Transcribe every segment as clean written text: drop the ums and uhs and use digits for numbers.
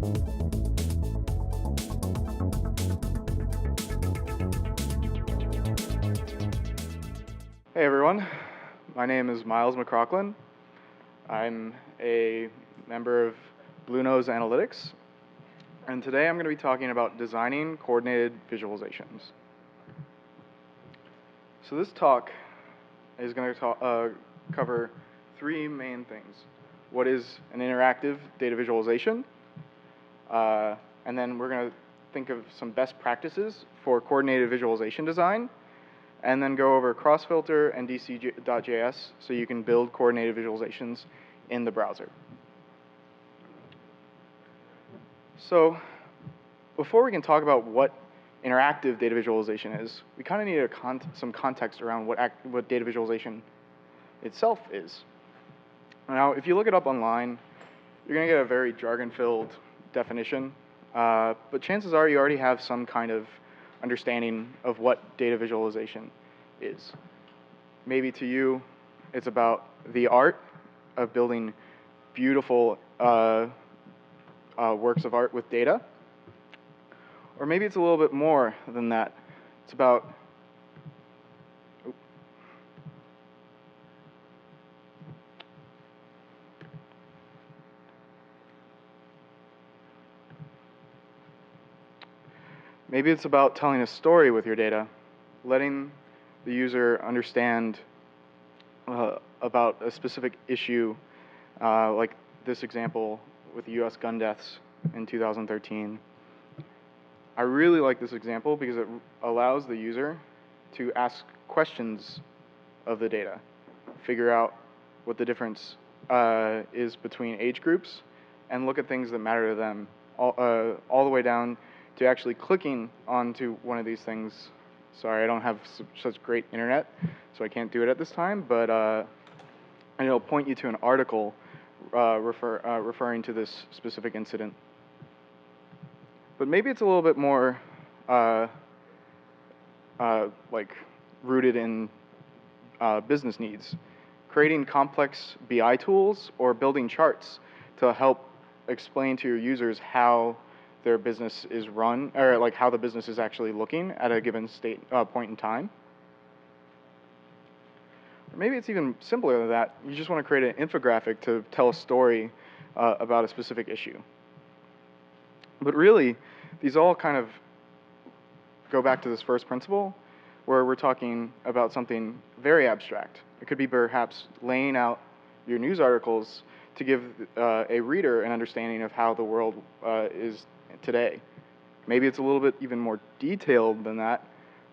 Hey everyone, my name is Miles McCrocklin. I'm a member of Blue Nose Analytics, and today I'm going to be talking about designing coordinated visualizations. So this talk is going to cover three main things. What is an interactive data visualization? And then we're going to think of some best practices for coordinated visualization design, and then go over cross-filter and dc.js so you can build coordinated visualizations in the browser. So before we can talk about what interactive data visualization is, we kind of need some context around what data visualization itself is. Now, if you look it up online, you're going to get a very jargon-filled definition, but chances are you already have some kind of understanding of what data visualization is. Maybe to you, it's about the art of building beautiful works of art with data. Or maybe it's a little bit more than that. It's about maybe it's about telling a story with your data, letting the user understand about a specific issue, like this example with the US gun deaths in 2013. I really like this example because it allows the user to ask questions of the data, figure out what the difference is between age groups, and look at things that matter to them, all the way down to actually clicking onto one of these things. Sorry, I don't have such great internet, so I can't do it at this time, but it'll point you to an article referring to this specific incident. But maybe it's a little bit more like rooted in business needs, creating complex BI tools or building charts to help explain to your users how their business is run, or like how the business is actually looking at a given point in time. Or maybe it's even simpler than that. You just want to create an infographic to tell a story about a specific issue. But really, these all kind of go back to this first principle, where we're talking about something very abstract. It could be perhaps laying out your news articles to give a reader an understanding of how the world is today. Maybe it's a little bit even more detailed than that,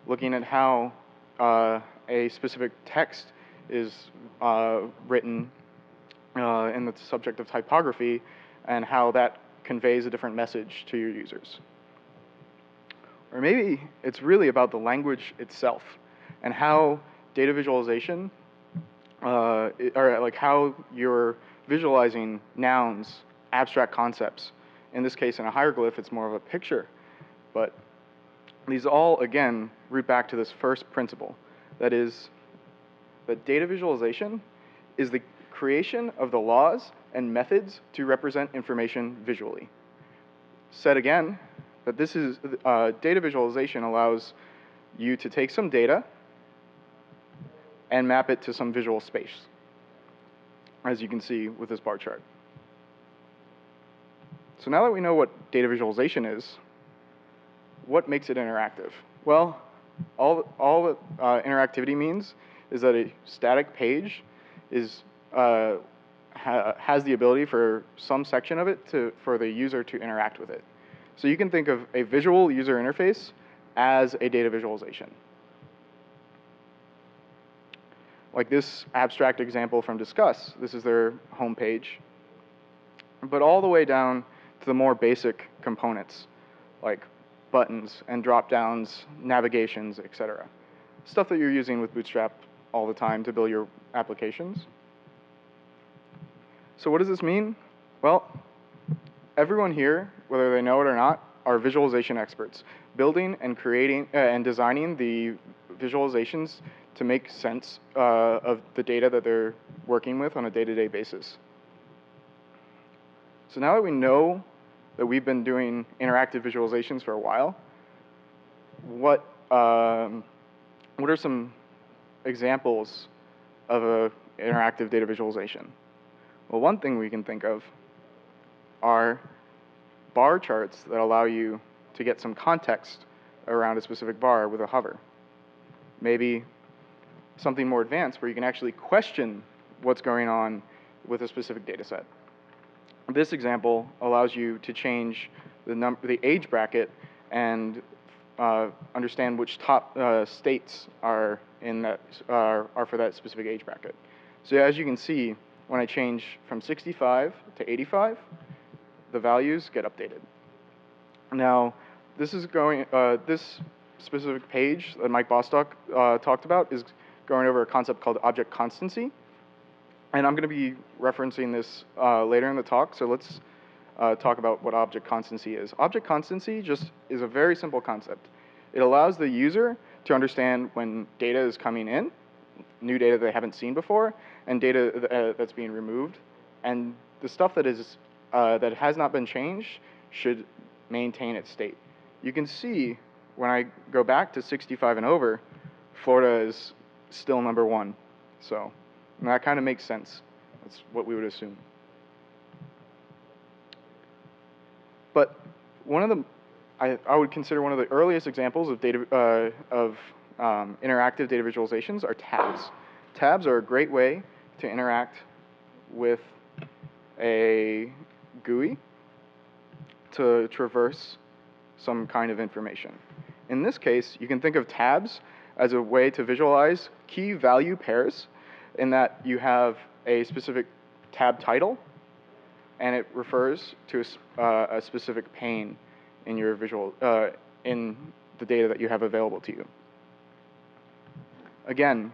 looking at how a specific text is written in the subject of typography, and how that conveys a different message to your users. Or maybe it's really about the language itself and how data visualization, or like how you're visualizing nouns, abstract concepts. In this case, in a hieroglyph, it's more of a picture. But these all, again, root back to this first principle. That is, that data visualization is the creation of the laws and methods to represent information visually. Said again, that this is data visualization allows you to take some data and map it to some visual space, as you can see with this bar chart. So now that we know what data visualization is, what makes it interactive? Well, all that interactivity means is that a static page is has the ability for some section of it for the user to interact with it. So you can think of a visual user interface as a data visualization. Like this abstract example from Discuss, this is their home page, but all the way down to the more basic components, like buttons and drop-downs, navigations, etc. Stuff that you're using with Bootstrap all the time to build your applications. So what does this mean? Well, everyone here, whether they know it or not, are visualization experts, building and creating and designing the visualizations to make sense of the data that they're working with on a day-to-day basis. So now that we know that we've been doing interactive visualizations for a while, what are some examples of an interactive data visualization? Well, one thing we can think of are bar charts that allow you to get some context around a specific bar with a hover. Maybe something more advanced where you can actually question what's going on with a specific data set. This example allows you to change the age bracket and understand which top states are for that specific age bracket. So as you can see, when I change from 65 to 85, the values get updated. Now, this specific page that Mike Bostock talked about is going over a concept called object constancy. And I'm going to be referencing this later in the talk, so let's talk about what object constancy is. Object constancy just is a very simple concept. It allows the user to understand when data is coming in, new data they haven't seen before, and data that's being removed. And the stuff that has not been changed should maintain its state. You can see when I go back to 65 and over, Florida is still #1. So that kind of makes sense. That's what we would assume. But I would consider one of the earliest examples of interactive data visualizations are tabs. Tabs are a great way to interact with a GUI to traverse some kind of information. In this case, you can think of tabs as a way to visualize key value pairs in that you have a specific tab title, and it refers to a specific pane in your in the data that you have available to you. Again,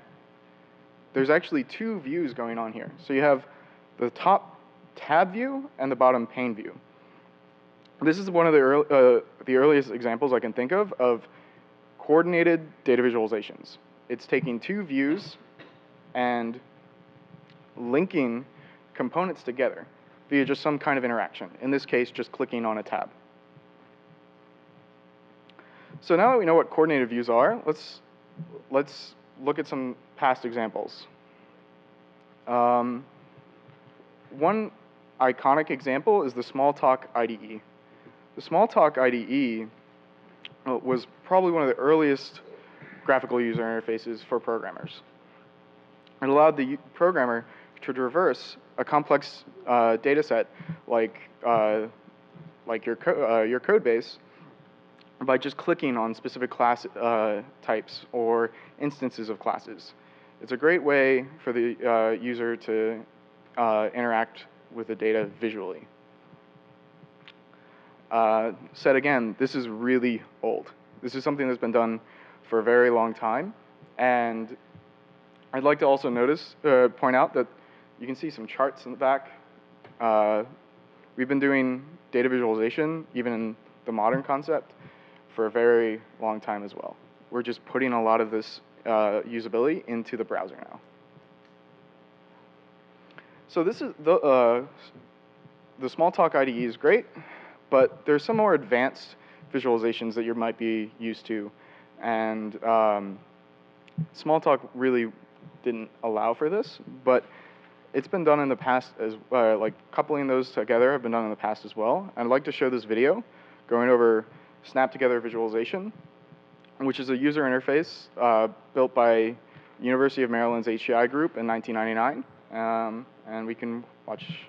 there's actually two views going on here. So you have the top tab view and the bottom pane view. This is one of the earliest examples I can think of coordinated data visualizations. It's taking two views and linking components together via just some kind of interaction. In this case, just clicking on a tab. So now that we know what coordinated views are, let's look at some past examples. One iconic example is the Talk IDE. The Talk IDE was probably one of the earliest graphical user interfaces for programmers. It allowed the programmer to traverse a complex data set like your code base by just clicking on specific class types or instances of classes. It's a great way for the user to interact with the data visually. Said again, this is really old. This is something that's been done for a very long time, and I'd like to also point out that you can see some charts in the back. We've been doing data visualization, even in the modern concept, for a very long time as well. We're just putting a lot of this usability into the browser now. So this is the Smalltalk IDE is great, but there's some more advanced visualizations that you might be used to, and Smalltalk really didn't allow for this, but it's been done in the past as like coupling those together have been done in the past as well. And I'd like to show this video going over Snap Together Visualization, which is a user interface built by University of Maryland's HCI group in 1999. And we can watch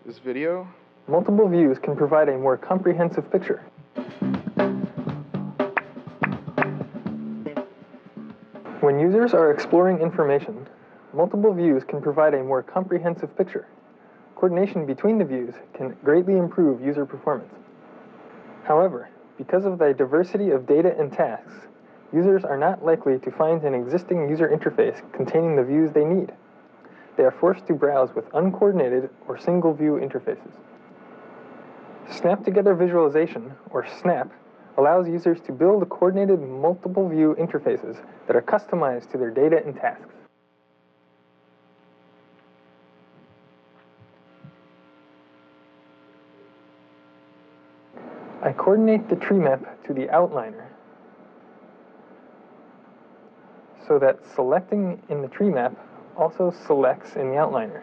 this video. Multiple views can provide a more comprehensive picture. When users are exploring information, multiple views can provide a more comprehensive picture. Coordination between the views can greatly improve user performance. However, because of the diversity of data and tasks, users are not likely to find an existing user interface containing the views they need. They are forced to browse with uncoordinated or single-view interfaces. Snap Together Visualization, or SNAP, allows users to build coordinated multiple-view interfaces that are customized to their data and tasks. I coordinate the tree map to the outliner so that selecting in the tree map also selects in the outliner.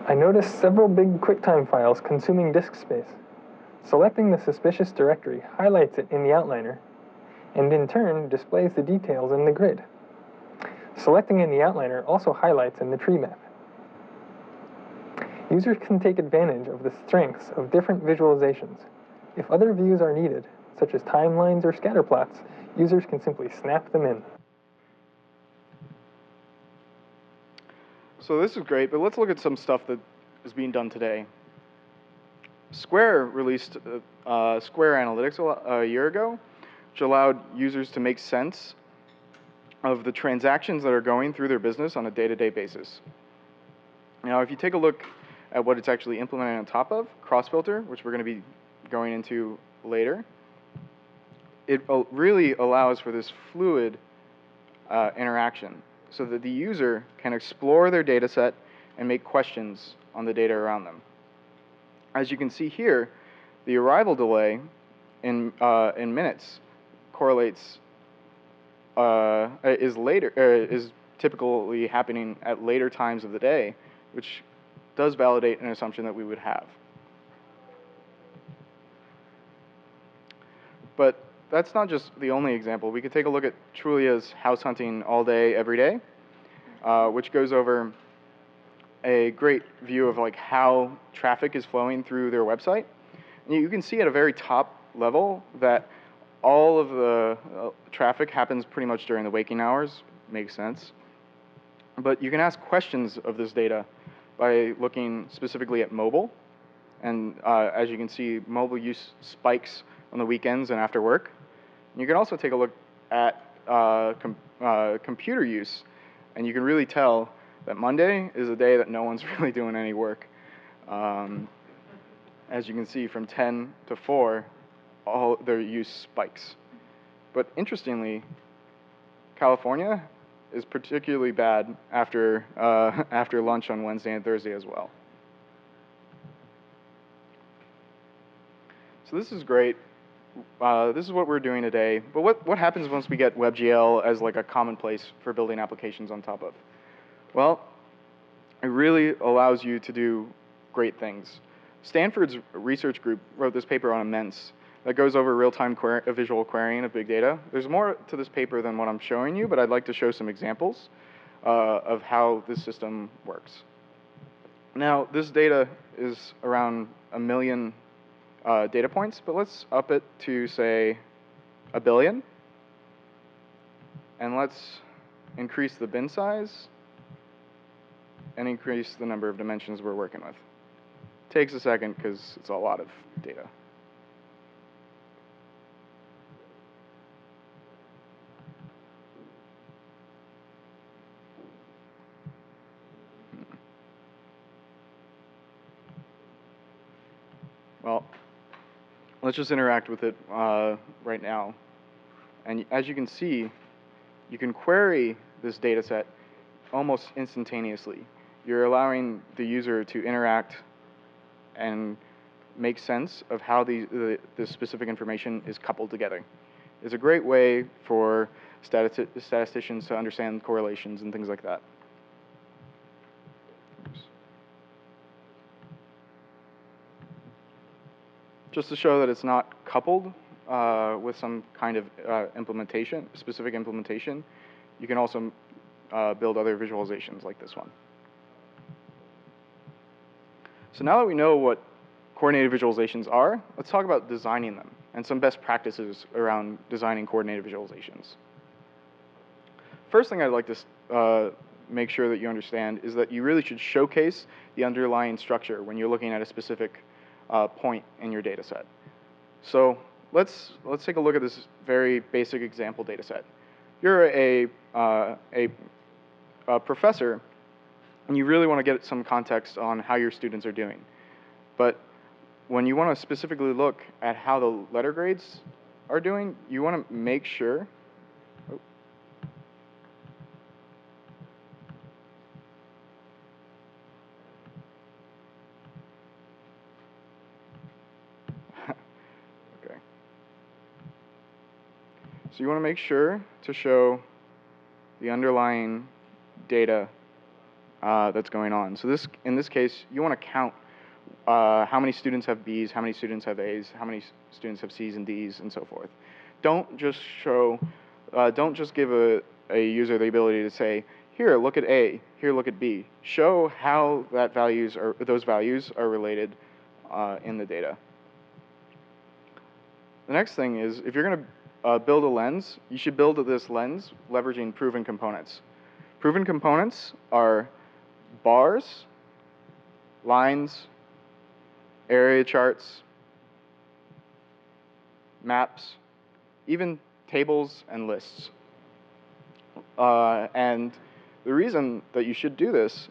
I notice several big QuickTime files consuming disk space. Selecting the suspicious directory highlights it in the outliner, and in turn displays the details in the grid. Selecting in the outliner also highlights in the tree map. Users can take advantage of the strengths of different visualizations. If other views are needed, such as timelines or scatter plots, users can simply snap them in. So this is great, but let's look at some stuff that is being done today. Square released Square Analytics a year ago, which allowed users to make sense of the transactions that are going through their business on a day-to-day basis. Now, if you take a look at what it's actually implemented on top of, cross-filter, which we're going to be going into later, it really allows for this fluid interaction so that the user can explore their data set and make questions on the data around them. As you can see here, the arrival delay in minutes correlates is typically happening at later times of the day, which does validate an assumption that we would have. But that's not just the only example. We could take a look at Trulia's house hunting all day, every day, which goes over a great view of like how traffic is flowing through their website. And you can see at a very top level that all of the traffic happens pretty much during the waking hours. Makes sense. But you can ask questions of this data by looking specifically at mobile. And as you can see, mobile use spikes on the weekends and after work. And you can also take a look at computer use, and you can really tell that Monday is a day that no one's really doing any work. As you can see, from 10 to 4, all their use spikes. But interestingly, California is particularly bad after lunch on Wednesday and Thursday as well. So this is great. This is what we're doing today. But what happens once we get WebGL as like a commonplace for building applications on top of? Well, it really allows you to do great things. Stanford's research group wrote this paper on immense that goes over real-time visual querying of big data. There's more to this paper than what I'm showing you, but I'd like to show some examples of how this system works. Now, this data is around 1 million data points, but let's up it to, say, 1 billion. And let's increase the bin size and increase the number of dimensions we're working with. Takes a second because it's a lot of data. Well, let's just interact with it right now. And as you can see, you can query this data set almost instantaneously. You're allowing the user to interact and make sense of how the specific information is coupled together. It's a great way for statisticians to understand correlations and things like that. Oops. Just to show that it's not coupled with some kind of specific implementation, you can also build other visualizations like this one. So now that we know what coordinated visualizations are, let's talk about designing them and some best practices around designing coordinated visualizations. First thing I'd like to make sure that you understand is that you really should showcase the underlying structure when you're looking at a specific point in your data set. So let's take a look at this very basic example data set. You're a professor, and you really want to get some context on how your students are doing. But when you want to specifically look at how the letter grades are doing, you want to make sure So you want to make sure to show the underlying data that's going on. So in this case, you want to count how many students have Bs, how many students have As, how many students have Cs and Ds, and so forth. Don't just give a user the ability to say, here, look at A, here, look at B. Show how those values are related in the data. The next thing is, if you're going to build a lens, you should build this lens leveraging proven components. Proven components are bars, lines, area charts, maps, even tables and lists. And the reason that you should do this,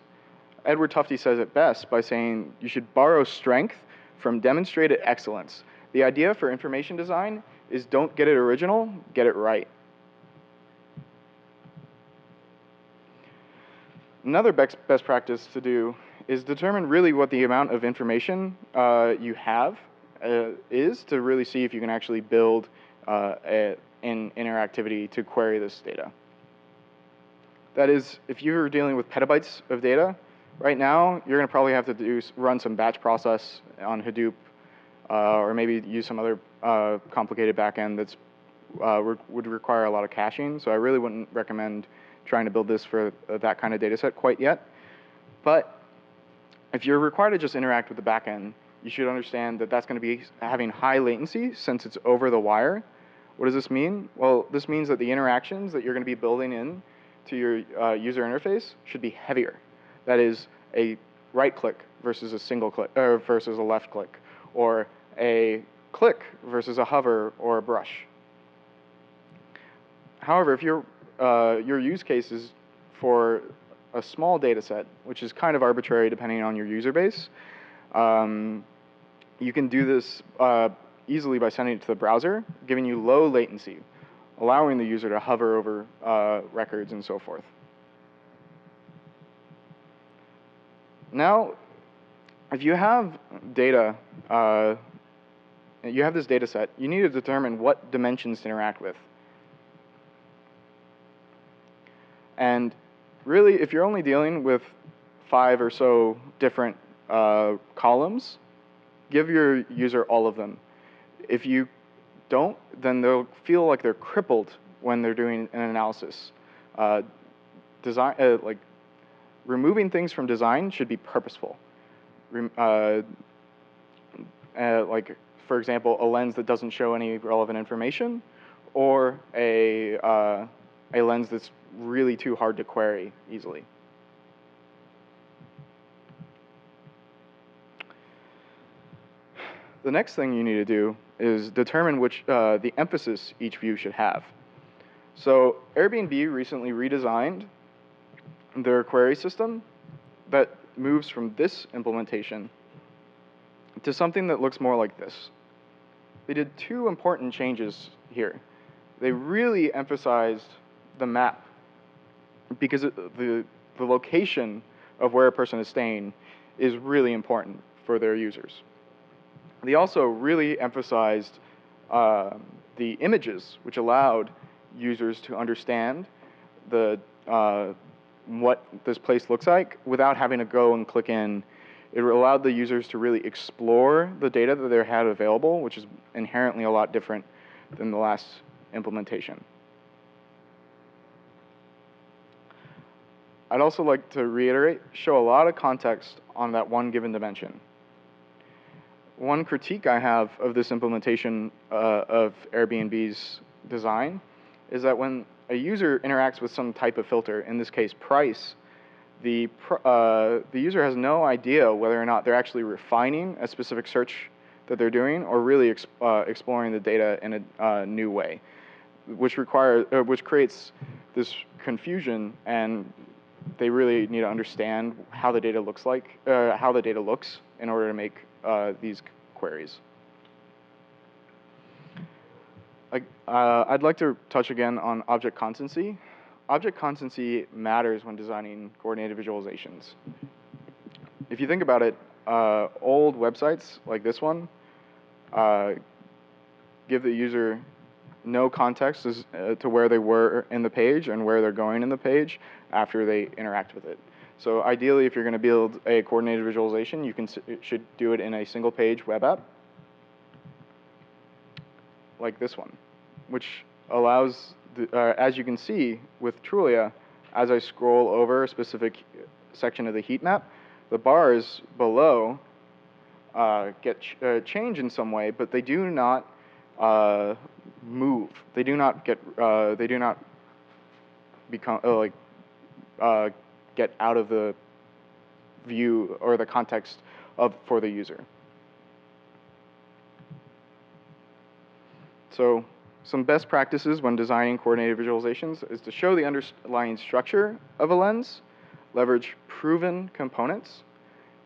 Edward Tufte says it best by saying you should borrow strength from demonstrated excellence. The idea for information design is don't get it original, get it right. Another best practice to do is determine really what the amount of information you have is to really see if you can actually build an interactivity to query this data. That is, if you're dealing with petabytes of data, right now you're going to probably have to run some batch process on Hadoop, or maybe use some other complicated backend that's would require a lot of caching. So I really wouldn't recommend trying to build this for that kind of data set quite yet. But if you're required to just interact with the backend, you should understand that that's going to be having high latency since it's over the wire. What does this mean? Well, this means that the interactions that you're going to be building in to your user interface should be heavier. That is, a right click versus a single click, versus a left click, or a click versus a hover or a brush. However, if your use case is for a small data set, which is kind of arbitrary depending on your user base, you can do this easily by sending it to the browser, giving you low latency, allowing the user to hover over records and so forth. Now, if you have data, you have this data set, you need to determine what dimensions to interact with. And really, if you're only dealing with 5 or so different columns, give your user all of them. If you don't, then they'll feel like they're crippled when they're doing an analysis. Like removing things from design should be purposeful. Like, for example, a lens that doesn't show any relevant information, or a lens that's really too hard to query easily. The next thing you need to do is determine which the emphasis each view should have. So Airbnb recently redesigned their query system that moves from this implementation to something that looks more like this. They did 2 important changes here. They really emphasized the map, because the location of where a person is staying is really important for their users. They also really emphasized the images, which allowed users to understand what this place looks like without having to go and click in. It allowed the users to really explore the data that they had available, which is inherently a lot different than the last implementation. I'd also like to reiterate, show a lot of context on that one given dimension. One critique I have of this implementation of Airbnb's design is that when a user interacts with some type of filter, in this case price, the user has no idea whether or not they're actually refining a specific search that they're doing or really exploring the data in a new way, which creates this confusion, and they really need to understand how the data looks in order to make these queries. I'd like to touch again on object constancy. Object constancy matters when designing coordinated visualizations. If you think about it, old websites like this one give the user no context as to where they were in the page and where they're going in the page after they interact with it. So ideally, if you're going to build a coordinated visualization, you should do it in a single page web app like this one, which allows, as you can see with Trulia, as I scroll over a specific section of the heat map, the bars below get change in some way, but they do not move. They do not get. They do not become get out of the view or the context for the user. So some best practices when designing coordinated visualizations is to show the underlying structure of a lens, leverage proven components,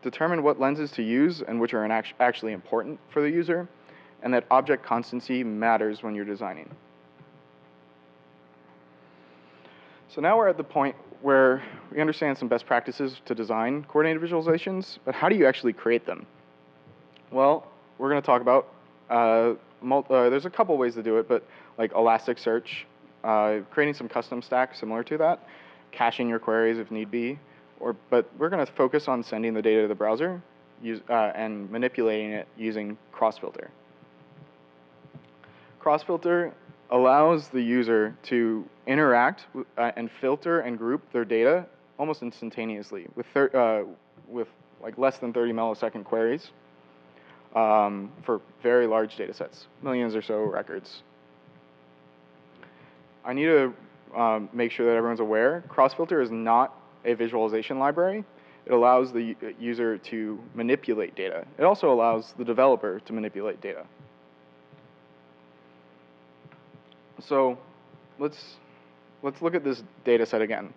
determine what lenses to use and which are actually important for the user, and that object constancy matters when you're designing. So now we're at the point where we understand some best practices to design coordinated visualizations, but how do you actually create them? Well, we're going to talk about, there's a couple ways to do it, but like Elasticsearch, creating some custom stack similar to that, caching your queries if need be, but we're going to focus on sending the data to the browser and manipulating it using cross-filter. Cross-filter allows the user to interact and filter and group their data almost instantaneously with like less than 30 millisecond queries for very large data sets, millions or so records. I need to make sure that everyone's aware, cross-filter is not a visualization library. It allows the user to manipulate data. It also allows the developer to manipulate data. So let's look at this data set again.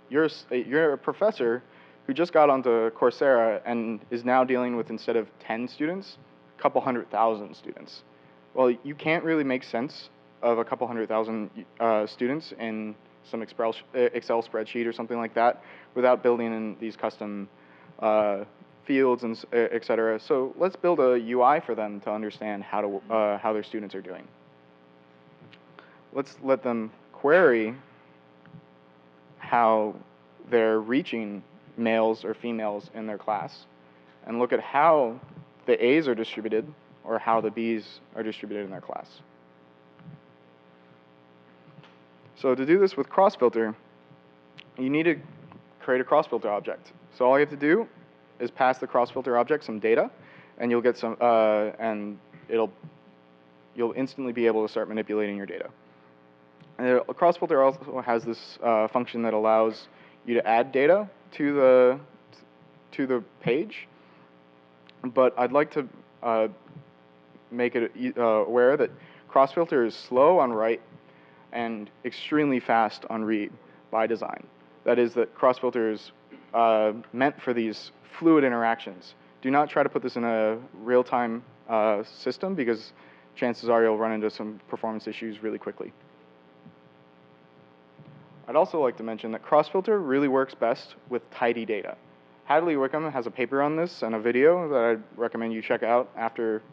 You're a professor who just got onto Coursera and is now dealing with, instead of 10 students, a couple 100,000 students. Well, you can't really make sense of a couple 100,000 students in some Excel spreadsheet or something like that without building in these custom fields and et cetera. So let's build a UI for them to understand how their students are doing. Let's let them query how they're reaching males or females in their class and look at how the A's are distributed or how the B's are distributed in their class. So to do this with cross-filter, you need to create a cross-filter object. So all you have to do is pass the cross-filter object some data, and you'll get some, and you'll instantly be able to start manipulating your data. And cross-filter also has this function that allows you to add data to the page, but I'd like to make it aware that cross-filter is slow on write and extremely fast on read by design. That is, that cross-filter is meant for these fluid interactions. Do not try to put this in a real-time system, because chances are you'll run into some performance issues really quickly. I'd also like to mention that cross-filter really works best with tidy data. Hadley Wickham has a paper on this and a video that I'd recommend you check out after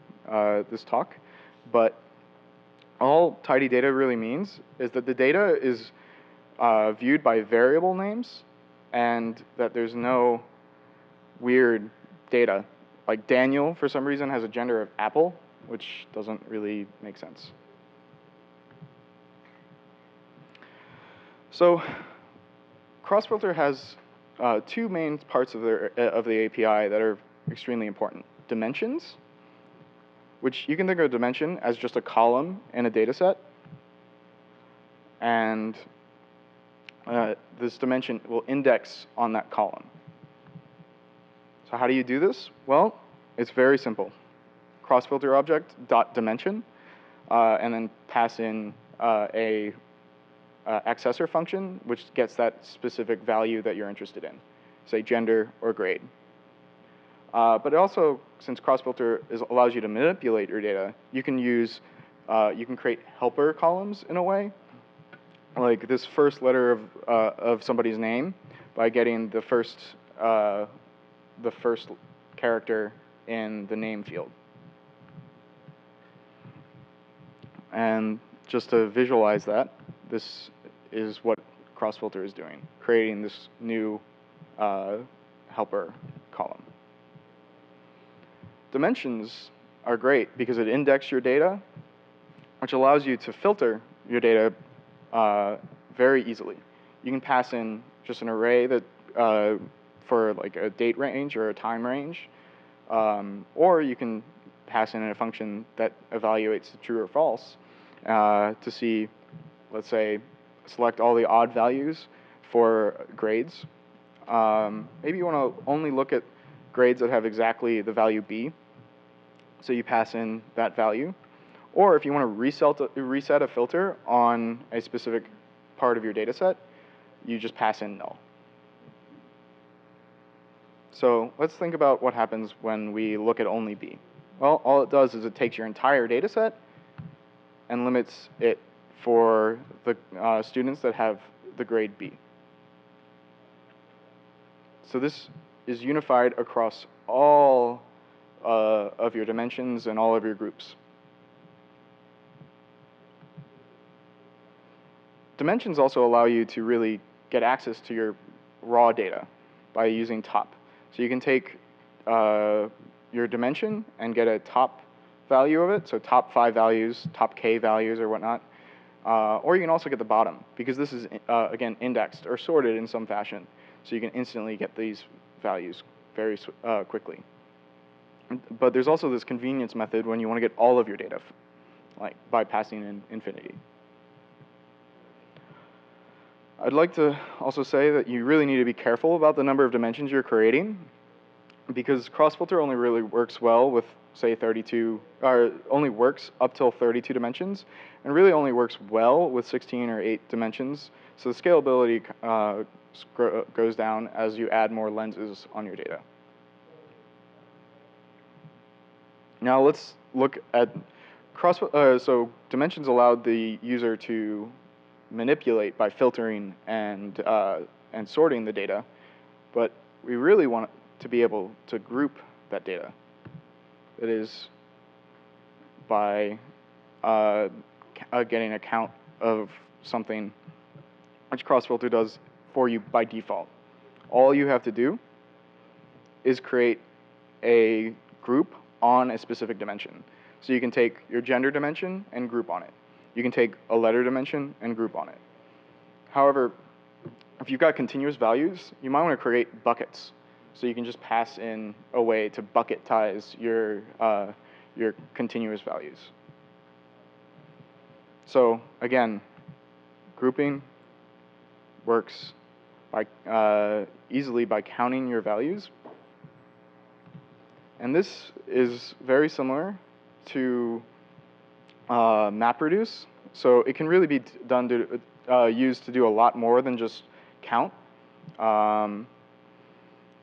this talk. But all tidy data really means is that the data is viewed by variable names and that there's no weird data. Like Daniel, for some reason, has a gender of apple, which doesn't really make sense. So cross-filter has two main parts of the API that are extremely important. Dimensions, which you can think of a dimension as just a column in a data set. And this dimension will index on that column. So how do you do this? Well, it's very simple. Cross-filter object dot dimension, and then pass in a accessor function, which gets that specific value that you're interested in, say gender or grade. But it also, since cross-filter allows you to manipulate your data, you can create helper columns in a way, like this first letter of somebody's name by getting the first character in the name field. And just to visualize that, this is what cross-filter is doing, creating this new helper column. Dimensions are great because it indexes your data, which allows you to filter your data very easily. You can pass in just an array that for like a date range or a time range, or you can pass in a function that evaluates true or false to see, let's say, select all the odd values for grades. Maybe you want to only look at grades that have exactly the value B, so you pass in that value. Or if you want to reset a filter on a specific part of your data set, you just pass in null. So let's think about what happens when we look at only B. Well, all it does is it takes your entire data set and limits it for the students that have the grade B. So this is unified across all of your dimensions and all of your groups. Dimensions also allow you to really get access to your raw data by using top. So you can take your dimension and get a top value of it, so top 5 values, top k values or whatnot. Or you can also get the bottom, because this is, again, indexed or sorted in some fashion. So you can instantly get these values very quickly. But there's also this convenience method when you want to get all of your data, like by passing in infinity. I'd like to also say that you really need to be careful about the number of dimensions you're creating, because cross-filter only really works well with, say, 32, or only works up till 32 dimensions, and really only works well with 16 or 8 dimensions. So the scalability goes down as you add more lenses on your data. Now let's look at so dimensions allowed the user to manipulate by filtering and sorting the data, but we really want to be able to group that data. That is by getting a count of something, which cross-filter does for you by default. All you have to do is create a group on a specific dimension. So you can take your gender dimension and group on it. You can take a letter dimension and group on it. However, if you've got continuous values, you might want to create buckets. So you can just pass in a way to bucketize your continuous values. So again, grouping works by easily by counting your values. And this is very similar to MapReduce. So it can really be done to used to do a lot more than just count.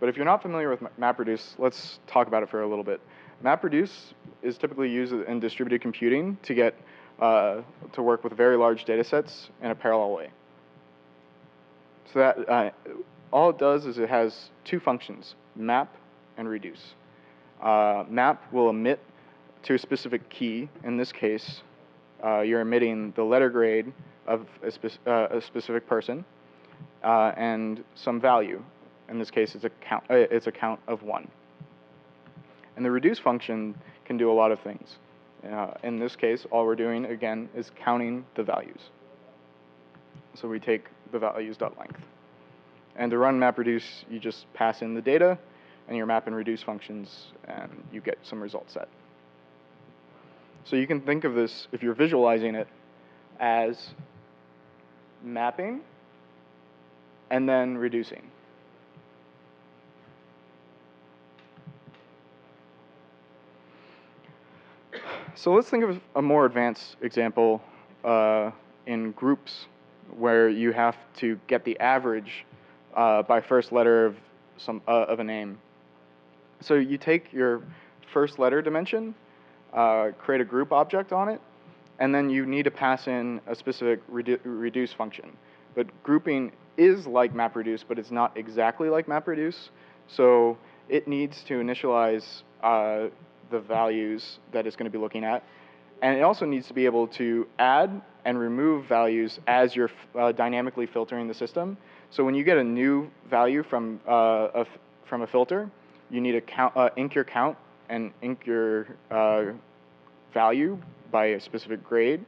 But if you're not familiar with MapReduce, let's talk about it for a little bit. MapReduce is typically used in distributed computing to get to work with very large data sets in a parallel way. So that all it does is it has two functions, map and reduce. Map will emit to a specific key. In this case, you're emitting the letter grade of a specific person and some value. In this case, it's a count of 1. And the reduce function can do a lot of things. In this case, all we're doing, again, is counting the values. So we take the values.length. And to run MapReduce, you just pass in the data and your map and reduce functions, and you get some result set. So you can think of this, if you're visualizing it, as mapping and then reducing. So let's think of a more advanced example in groups where you have to get the average by first letter of a name. So you take your first letter dimension, create a group object on it, and then you need to pass in a specific reduce function. But grouping is like MapReduce, but it's not exactly like MapReduce. So it needs to initialize the values that it's going to be looking at, And it also needs to be able to add and remove values as you're dynamically filtering the system. So when you get a new value from a filter, you need to ink your count and ink your value by a specific grade.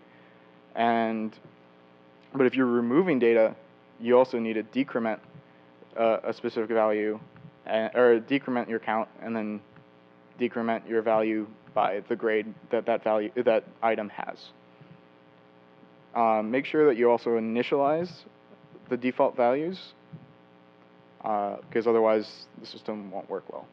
But if you're removing data, you also need to decrement a specific value, or decrement your count, and then decrement your value by the grade that item has. Make sure that you also initialize the default values, because otherwise the system won't work well.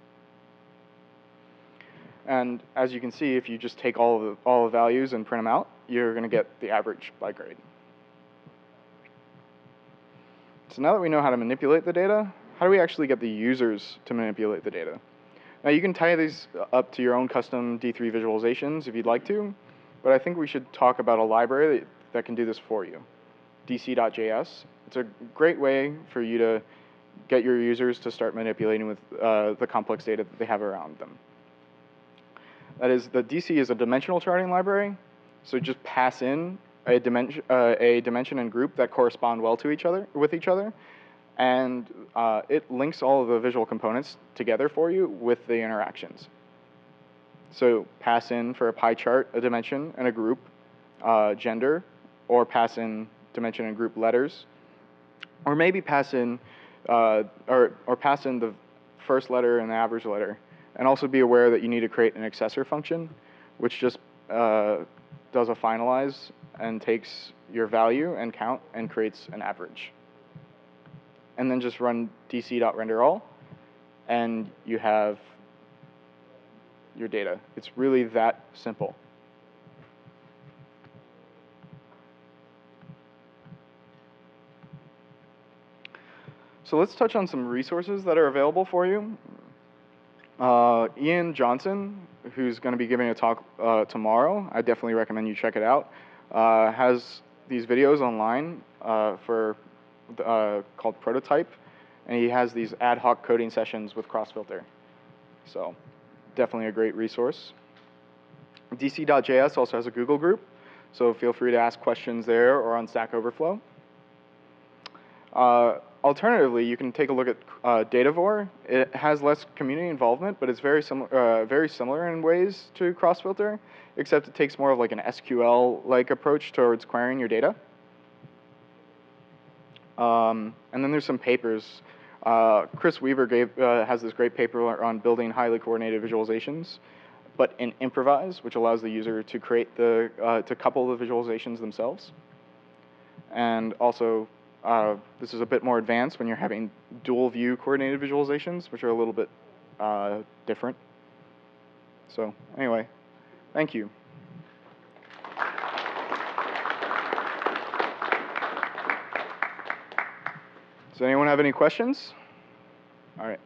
And as you can see, if you just take all the values and print them out, you're going to get the average by grade. So now that we know how to manipulate the data, how do we actually get the users to manipulate the data? Now you can tie these up to your own custom D3 visualizations if you'd like to, but I think we should talk about a library that can do this for you, dc.js. It's a great way for you to get your users to start manipulating with the complex data that they have around them. That is, the DC is a dimensional charting library, so just pass in a dimension and group that correspond well to each other, and it links all of the visual components together for you with the interactions. So pass in for a pie chart, a dimension and a group, gender, or pass in dimension and group letters, or maybe pass in or pass in the first letter and the average letter, and also be aware that you need to create an accessor function, which just does a finalize and takes your value and count and creates an average. And then just run dc.renderAll, and you have your data. It's really that simple. So let's touch on some resources that are available for you. Ian Johnson, who's going to be giving a talk tomorrow, I definitely recommend you check it out, has these videos online called Prototype, and he has these ad hoc coding sessions with Crossfilter. So definitely a great resource. dc.js also has a Google group, so feel free to ask questions there or on Stack Overflow. Alternatively, you can take a look at Datavore. It has less community involvement, but it's very similar in ways to Crossfilter, except it takes more of like an SQL-like approach towards querying your data. And then there's some papers. Chris Weaver has this great paper on building highly coordinated visualizations, but in Improvise, which allows the user to create to couple the visualizations themselves. And also, this is a bit more advanced when you're having dual view coordinated visualizations, which are a little bit different. So anyway, thank you. Does anyone have any questions? All right.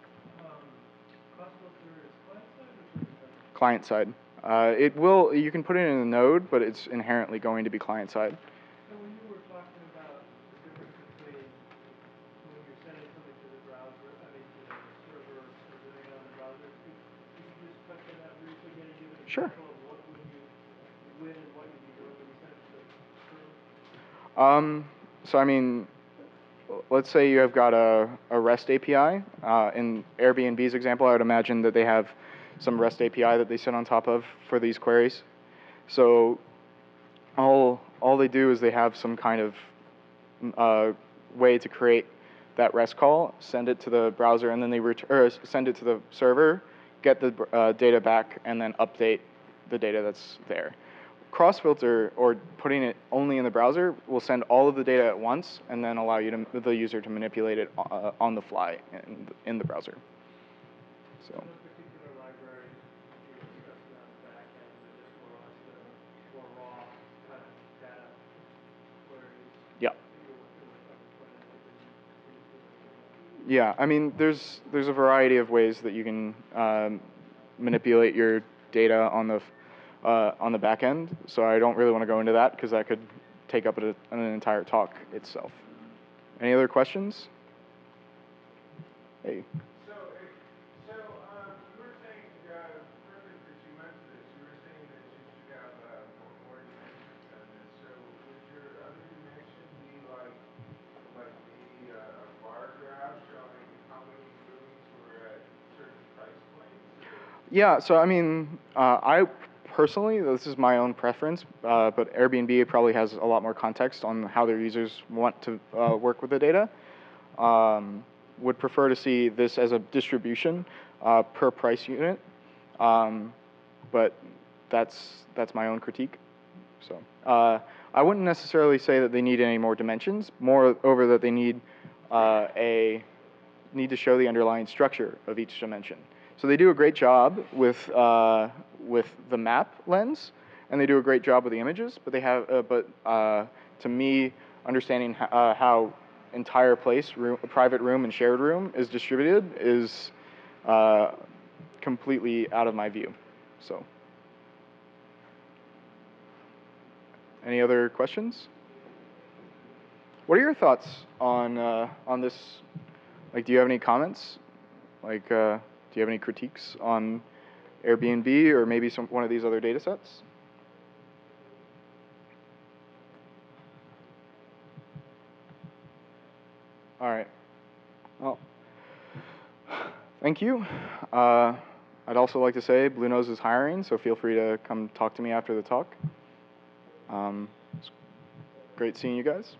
Client side. You can put it in a node, but it's inherently going to be client side. So when you were talking about the difference between when you're sending something to the browser, to the server, or doing it on the browser, could you just touch on that briefly again and give an example of what would you win and what you'd be doing when you send it to the server? So I mean, let's say you have got a REST API. In Airbnb's example, I would imagine that they have some REST API that they sit on top of for these queries. So all they do is they have some kind of way to create that REST call, send it to the browser, and then they send it to the server, get the data back, and then update the data that's there. Crossfilter, or putting it only in the browser, will send all of the data at once and then allow the user to manipulate it on the fly in the browser. So. Those particular libraries you're discussing on the back end are just more raw kind of data queries. Yeah. You're working with on the front end. Yeah, I mean, there's a variety of ways that you can manipulate your data on the back end. So I don't really want to go into that because that could take up an entire talk itself. Any other questions? Hey. So you were saying, perfect that you went to this, you were saying that you should have more Yeah, so I mean, I personally, this is my own preference, but Airbnb probably has a lot more context on how their users want to work with the data. Would prefer to see this as a distribution per price unit, but that's my own critique. So I wouldn't necessarily say that they need any more dimensions. Moreover, that they need to show the underlying structure of each dimension. So they do a great job with the map lens, and they do a great job with the images. But they have, to me, understanding how entire place, private room and shared room is distributed is completely out of my view. So, any other questions? What are your thoughts on this? Like, do you have any comments? Like, do you have any critiques on Airbnb or maybe one of these other data sets? All right. Well, thank you. I'd also like to say Blue Nose is hiring, so feel free to come talk to me after the talk. It's great seeing you guys.